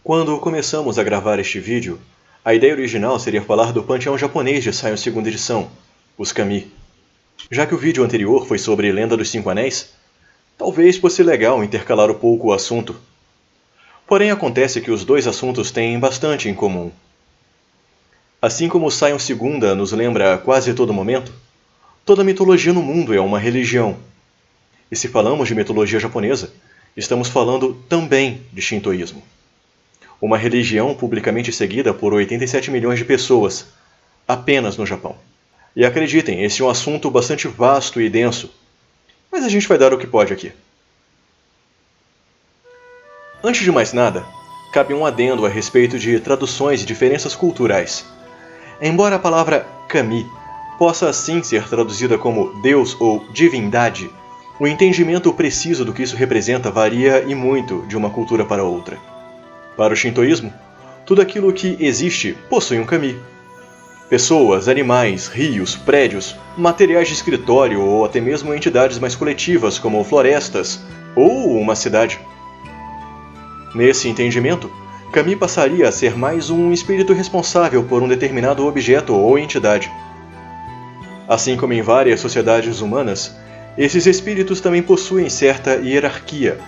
Quando começamos a gravar este vídeo, a ideia original seria falar do panteão japonês de Saiyan segunda edição, os Kami. Já que o vídeo anterior foi sobre Lenda dos Cinco Anéis, talvez fosse legal intercalar um pouco o assunto. Porém, acontece que os dois assuntos têm bastante em comum. Assim como Saiyan segunda nos lembra a quase todo momento, toda mitologia no mundo é uma religião. E se falamos de mitologia japonesa, estamos falando também de Shintoísmo. Uma religião publicamente seguida por 87 milhões de pessoas, apenas no Japão. E acreditem, esse é um assunto bastante vasto e denso, mas a gente vai dar o que pode aqui. Antes de mais nada, cabe um adendo a respeito de traduções e diferenças culturais. Embora a palavra Kami possa assim ser traduzida como Deus ou divindade, o entendimento preciso do que isso representa varia e muito de uma cultura para outra. Para o Shintoísmo, tudo aquilo que existe possui um Kami. Pessoas, animais, rios, prédios, materiais de escritório ou até mesmo entidades mais coletivas como florestas ou uma cidade. Nesse entendimento, Kami passaria a ser mais um espírito responsável por um determinado objeto ou entidade. Assim como em várias sociedades humanas, esses espíritos também possuem certa hierarquia,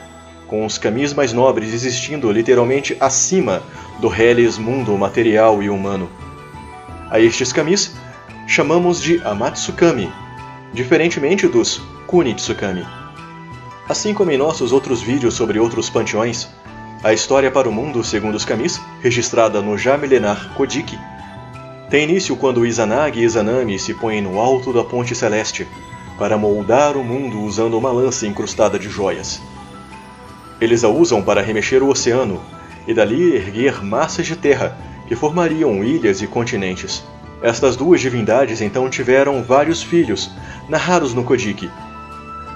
com os Kamis mais nobres existindo literalmente acima do reles mundo material e humano. A estes Kamis chamamos de Amatsukami, diferentemente dos Kunitsukami. Assim como em nossos outros vídeos sobre outros panteões, a história para o mundo segundo os Kamis, registrada no já milenar Kojiki, tem início quando Izanagi e Izanami se põem no alto da Ponte Celeste para moldar o mundo usando uma lança incrustada de joias. Eles a usam para remexer o oceano e dali erguer massas de terra que formariam ilhas e continentes. Estas duas divindades então tiveram vários filhos, narrados no Kojiki.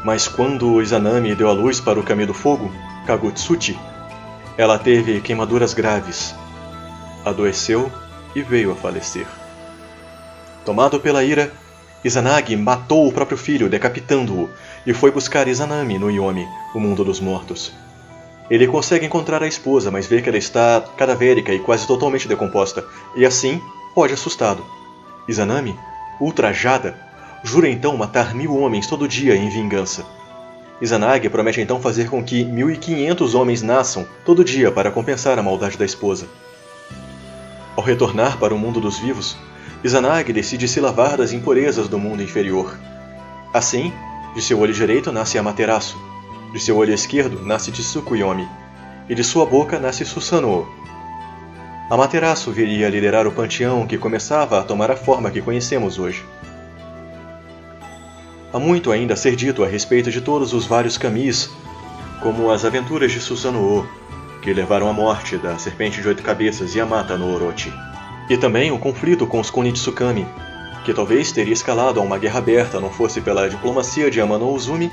Mas quando Izanami deu à luz para o Kami do Fogo, Kagutsuchi, ela teve queimaduras graves, adoeceu e veio a falecer. Tomado pela ira, Izanagi matou o próprio filho, decapitando-o, e foi buscar Izanami no Yomi, o mundo dos mortos. Ele consegue encontrar a esposa, mas vê que ela está cadavérica e quase totalmente decomposta, e assim foge assustado. Izanami, ultrajada, jura então matar 1000 homens todo dia em vingança. Izanagi promete então fazer com que 1500 homens nasçam todo dia para compensar a maldade da esposa. Ao retornar para o mundo dos vivos, Izanagi decide se lavar das impurezas do mundo inferior. Assim, de seu olho direito nasce Amaterasu, de seu olho esquerdo nasce Tsukuyomi, e de sua boca nasce Susanoo. Amaterasu viria a liderar o panteão que começava a tomar a forma que conhecemos hoje. Há muito ainda a ser dito a respeito de todos os vários Kamis, como as aventuras de Susanoo, que levaram à morte da Serpente de 8 Cabeças Yamata no Orochi. E também o conflito com os Kunitsukami, que talvez teria escalado a uma guerra aberta não fosse pela diplomacia de Amano Uzumi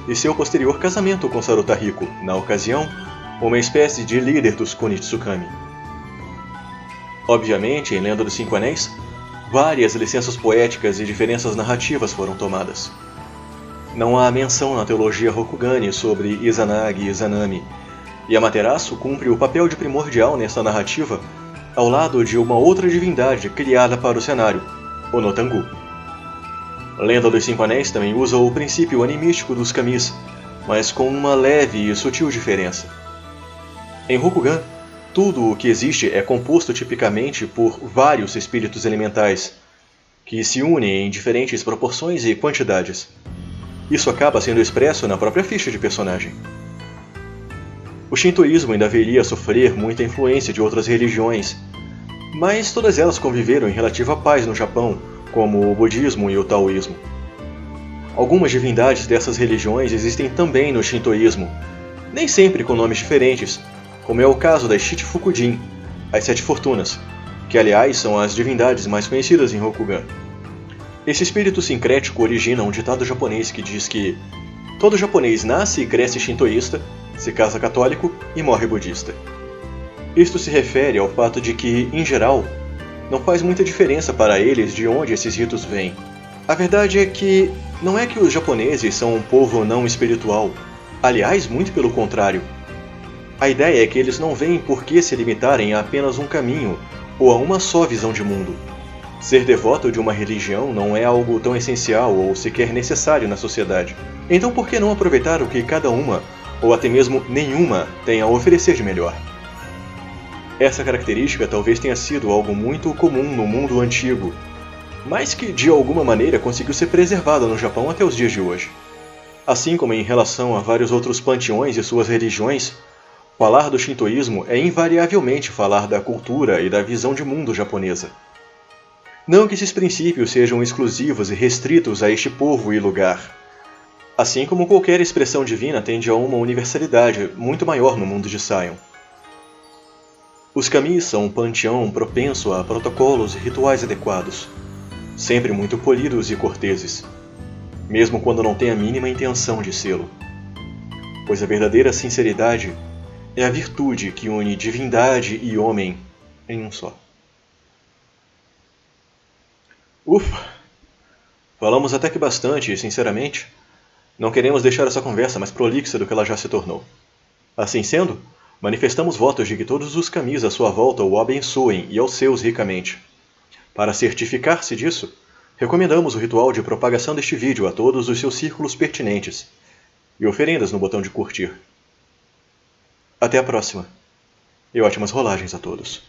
e seu posterior casamento com Sarutahiko, na ocasião, uma espécie de líder dos Kunitsukami. Obviamente, em Lenda dos Cinco Anéis, várias licenças poéticas e diferenças narrativas foram tomadas. Não há menção na teologia Rokugani sobre Izanagi e Izanami, e Amaterasu cumpre o papel de primordial nessa narrativa ao lado de uma outra divindade criada para o cenário, o Notangu. Lenda dos Cinco Anéis também usa o princípio animístico dos Kamis, mas com uma leve e sutil diferença. Em Rokugan, tudo o que existe é composto tipicamente por vários espíritos elementais, que se unem em diferentes proporções e quantidades. Isso acaba sendo expresso na própria ficha de personagem. O Shintoísmo ainda viria a sofrer muita influência de outras religiões, mas todas elas conviveram em relativa paz no Japão, como o budismo e o taoísmo. Algumas divindades dessas religiões existem também no Shintoísmo, nem sempre com nomes diferentes, como é o caso das Shichifukujin, as Sete Fortunas, que aliás são as divindades mais conhecidas em Rokugan. Esse espírito sincrético origina um ditado japonês que diz que todo japonês nasce e cresce shintoísta, se casa católico e morre budista. Isto se refere ao fato de que, em geral, não faz muita diferença para eles de onde esses ritos vêm. A verdade é que não é que os japoneses são um povo não espiritual, aliás, muito pelo contrário. A ideia é que eles não veem por que se limitarem a apenas um caminho ou a uma só visão de mundo. Ser devoto de uma religião não é algo tão essencial ou sequer necessário na sociedade. Então por que não aproveitar o que cada uma, ou até mesmo nenhuma, tem a oferecer de melhor? Essa característica talvez tenha sido algo muito comum no mundo antigo, mas que de alguma maneira conseguiu ser preservada no Japão até os dias de hoje. Assim como em relação a vários outros panteões e suas religiões, falar do shintoísmo é invariavelmente falar da cultura e da visão de mundo japonesa. Não que esses princípios sejam exclusivos e restritos a este povo e lugar. Assim como qualquer expressão divina tende a uma universalidade muito maior no mundo de Sion. Os kamis são um panteão propenso a protocolos e rituais adequados, sempre muito polidos e corteses, mesmo quando não tem a mínima intenção de sê-lo. Pois a verdadeira sinceridade é a virtude que une divindade e homem em um só. Ufa! Falamos até que bastante, sinceramente. Não queremos deixar essa conversa mais prolixa do que ela já se tornou. Assim sendo, manifestamos votos de que todos os kamis à sua volta o abençoem e aos seus ricamente. Para certificar-se disso, recomendamos o ritual de propagação deste vídeo a todos os seus círculos pertinentes e oferendas no botão de curtir. Até a próxima, e ótimas rolagens a todos.